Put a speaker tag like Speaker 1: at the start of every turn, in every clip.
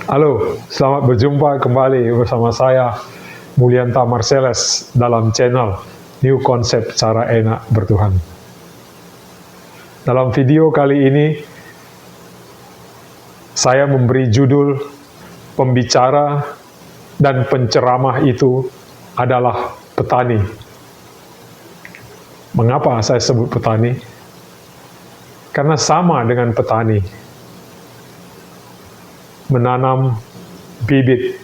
Speaker 1: Halo, selamat berjumpa kembali bersama saya, Mulyanta Marcellus, dalam channel New Konsep Cara Enak Bertuhan. Dalam video kali ini, saya memberi judul pembicara dan penceramah itu adalah petani. Mengapa saya sebut petani? Karena sama dengan petani menanam bibit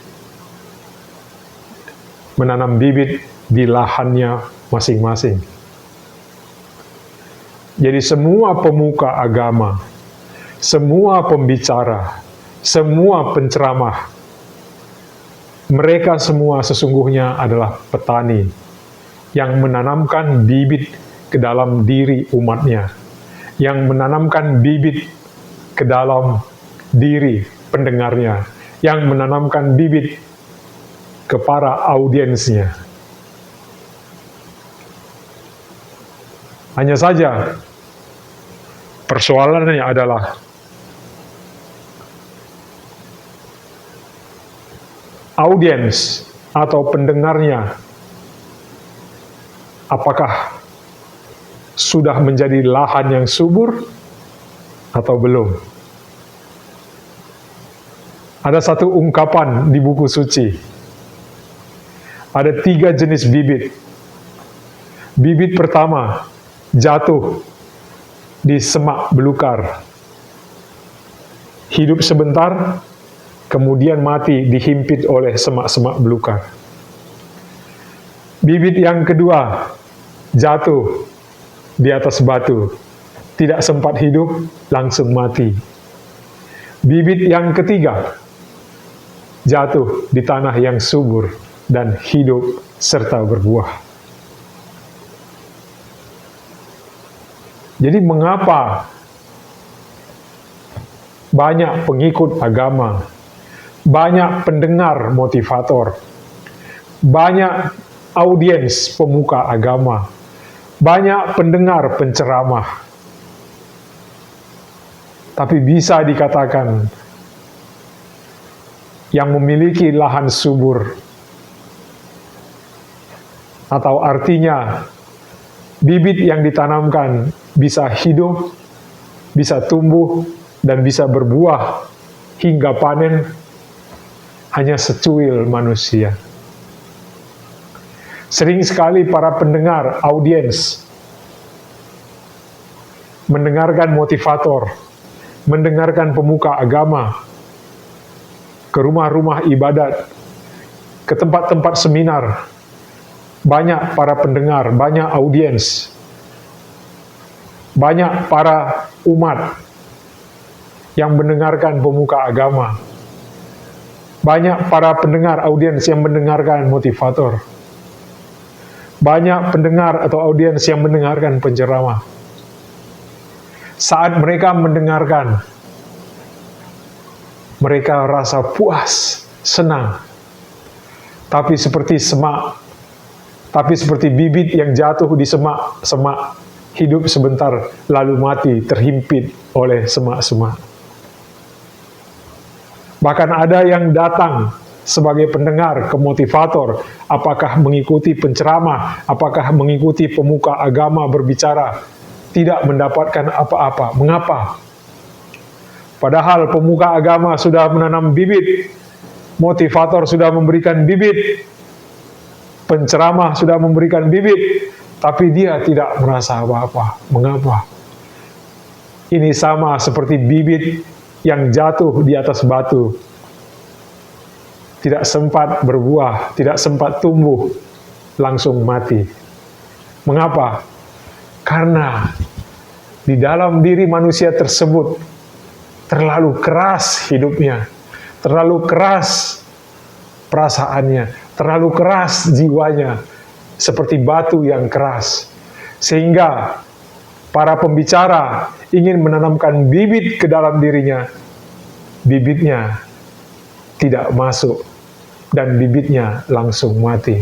Speaker 1: di lahannya masing-masing. Jadi semua pemuka agama, semua pembicara, semua penceramah, mereka semua sesungguhnya adalah petani yang menanamkan bibit ke dalam diri umatnya, yang menanamkan bibit ke dalam diri pendengarnya, yang menanamkan bibit ke para audiensnya. Hanya saja, persoalannya adalah audiens atau pendengarnya, apakah sudah menjadi lahan yang subur atau belum? Ada satu ungkapan di buku suci. Ada 3 jenis bibit. Bibit pertama jatuh di semak belukar. Hidup sebentar, kemudian mati dihimpit oleh semak-semak belukar. Bibit yang kedua jatuh di atas batu. Tidak sempat hidup, langsung mati. Bibit yang ketiga jatuh di tanah yang subur dan hidup serta berbuah. Jadi mengapa banyak pengikut agama, banyak pendengar motivator, banyak audiens pemuka agama, banyak pendengar penceramah, tapi bisa dikatakan yang memiliki lahan subur, atau artinya bibit yang ditanamkan bisa hidup, bisa tumbuh, dan bisa berbuah hingga panen, hanya secuil manusia. Sering sekali para pendengar, audiens, mendengarkan motivator, mendengarkan pemuka agama, ke rumah-rumah ibadat, ke tempat-tempat seminar, banyak para pendengar, banyak audiens, banyak para umat yang mendengarkan pemuka agama, banyak para pendengar, audiens yang mendengarkan motivator, banyak pendengar atau audiens yang mendengarkan penceramah. Saat mereka mendengarkan, mereka rasa puas, senang. Tapi seperti bibit yang jatuh di semak, hidup sebentar, lalu mati, terhimpit oleh semak-semak. Bahkan ada yang datang sebagai pendengar ke motivator, apakah mengikuti penceramah, apakah mengikuti pemuka agama berbicara, tidak mendapatkan apa-apa. Mengapa? Padahal pemuka agama sudah menanam bibit, motivator sudah memberikan bibit, penceramah sudah memberikan bibit, tapi dia tidak merasa apa-apa. Mengapa? Ini sama seperti bibit yang jatuh di atas batu. Tidak sempat berbuah, tidak sempat tumbuh, langsung mati. Mengapa? Karena di dalam diri manusia tersebut terlalu keras hidupnya, terlalu keras perasaannya, terlalu keras jiwanya, seperti batu yang keras. Sehingga para pembicara ingin menanamkan bibit ke dalam dirinya, bibitnya tidak masuk, dan bibitnya langsung mati.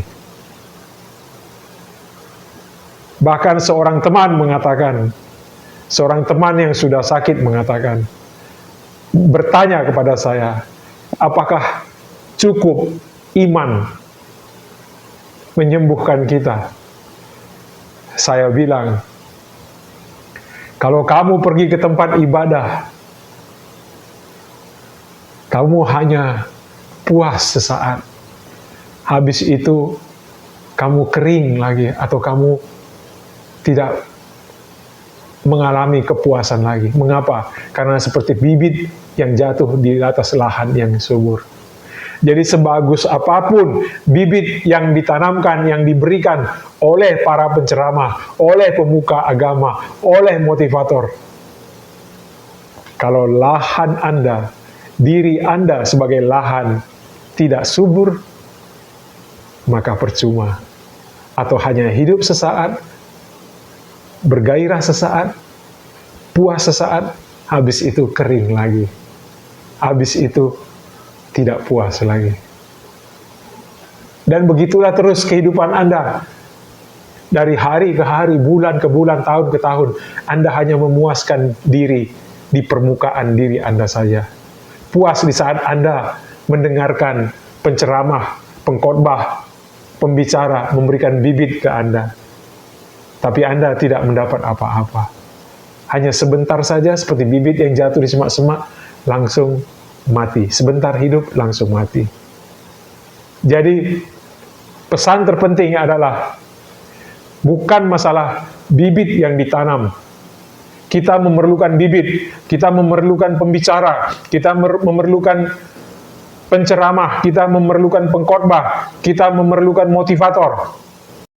Speaker 1: Bahkan seorang teman mengatakan, seorang teman yang sudah sakit mengatakan, bertanya kepada saya, Apakah cukup iman menyembuhkan kita? Saya bilang, kalau kamu pergi ke tempat ibadah, kamu hanya puas sesaat. Habis itu, kamu kering lagi, atau kamu tidak mengalami kepuasan lagi. Mengapa? Karena seperti bibit yang jatuh di atas lahan yang subur. Jadi sebagus apapun bibit yang ditanamkan, yang diberikan oleh para penceramah, oleh pemuka agama, oleh motivator, kalau lahan Anda, diri Anda sebagai lahan tidak subur, maka percuma. Atau hanya hidup sesaat, bergairah sesaat, puas sesaat, habis itu kering lagi. Habis itu tidak puas lagi. Dan begitulah terus kehidupan Anda. Dari hari ke hari, bulan ke bulan, tahun ke tahun, Anda hanya memuaskan diri di permukaan diri Anda saja. Puas di saat Anda mendengarkan penceramah, pengkhotbah, pembicara memberikan bibit ke Anda. Tapi Anda tidak mendapat apa-apa. Hanya sebentar saja seperti bibit yang jatuh di semak-semak, langsung mati. Sebentar hidup, langsung mati. Jadi, pesan terpenting adalah bukan masalah bibit yang ditanam. Kita memerlukan bibit, kita memerlukan pembicara, kita memerlukan penceramah, kita memerlukan pengkhotbah, kita memerlukan motivator.